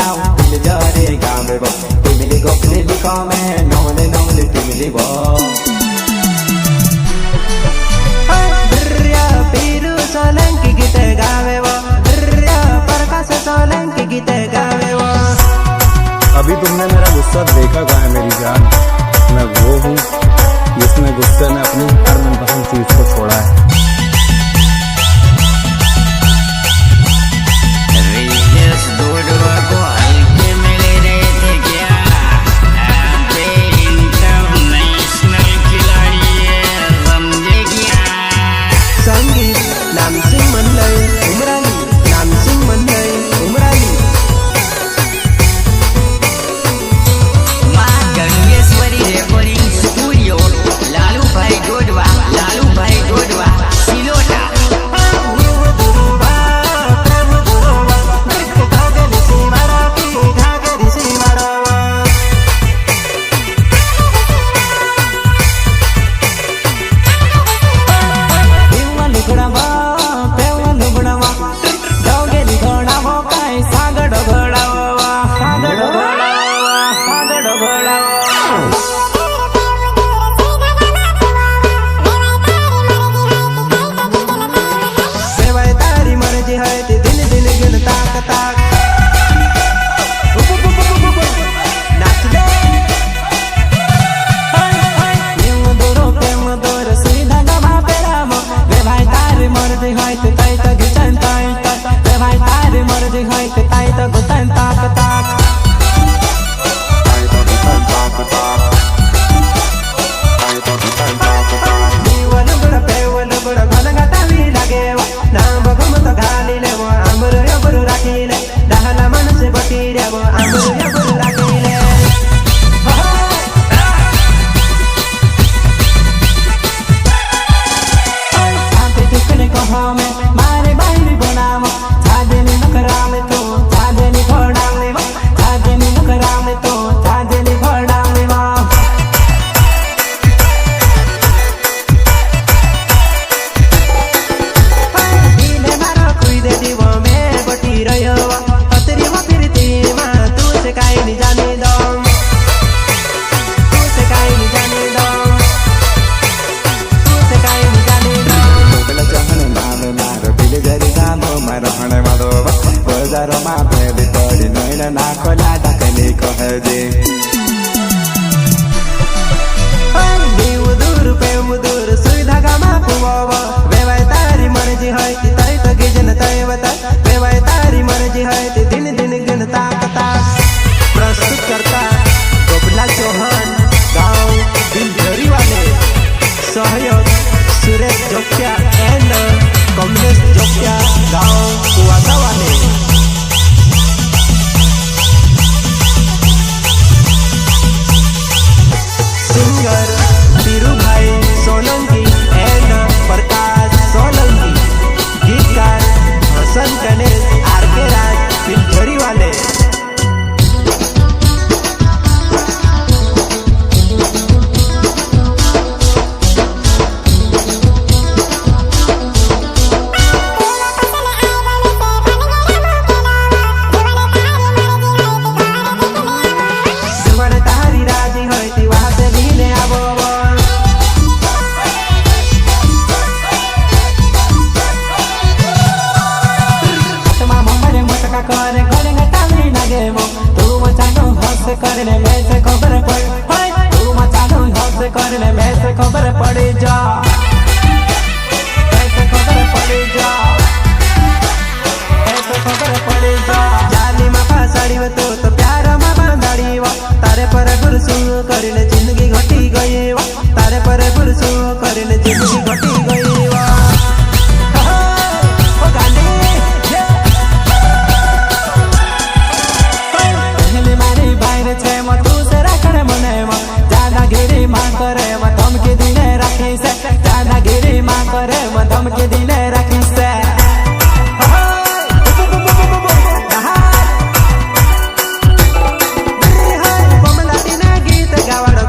नाव दिल जरे गामे बो टिमली गोखले लिखो में नौले नौले टिमली बो दर्या पीरू सोलंकी गीत गावे वो दर्या प्रकाश सोलंकी गीत गावे वो। अभी तुमने मेरा गुस्सा देखा कहाँ है मेरी जान। मैं वो हूँ जिसने गुस्से में अपनी हर मनपसंद चीज को छोड़ा है। करने में से खबर पड़ तू मचानो हौस करने में से खबर पड़ जा ऐसे खबर पड़ जा ऐसे खबर पड़ जा जाली में फासाड़ी व तो प्यार में बांधाड़ी वा तारे पर गुरसु करने जिंदगी घटी गई वा तारे पर गुरसु करने जिंदगी घटी गई वा करे धमकी दिने राखी से दादागिरी माँ करे धमकी दिने राखी से गीत गावड़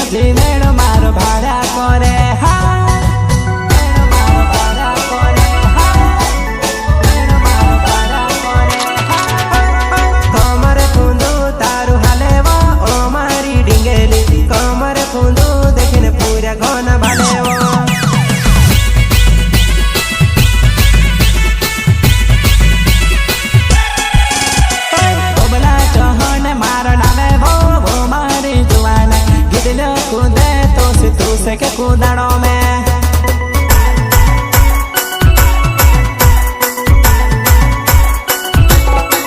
નથી મેળ મારો ભાડા કરે હા મેળ મારો ભાડા કરે હા મેળ મારો ભાડા કરે હા કમર કુંદું તારું હાલેવો ઓ મારી ડીંગેલી કમર કુંદું દેખીને પૂરા ઘન ભાલેવો sé que cuidado me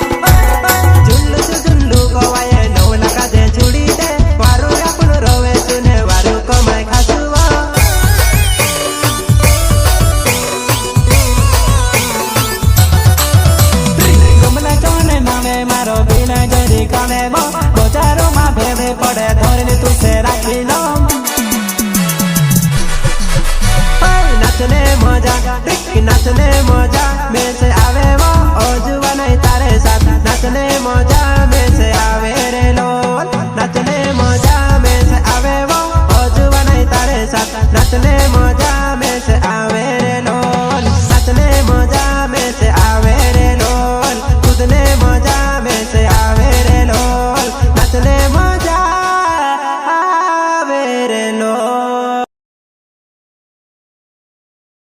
जुल्लू से जुल्लू को वाये नो लगा दे छुड़ी दे वारू अपन रोवे सुने वारू को मैं खासुवा गमला चोने नामे मारो बिना जरी कामे बो बोचारो मा भेवे पड़े धरने तू से राखी लो नाचने मजा में से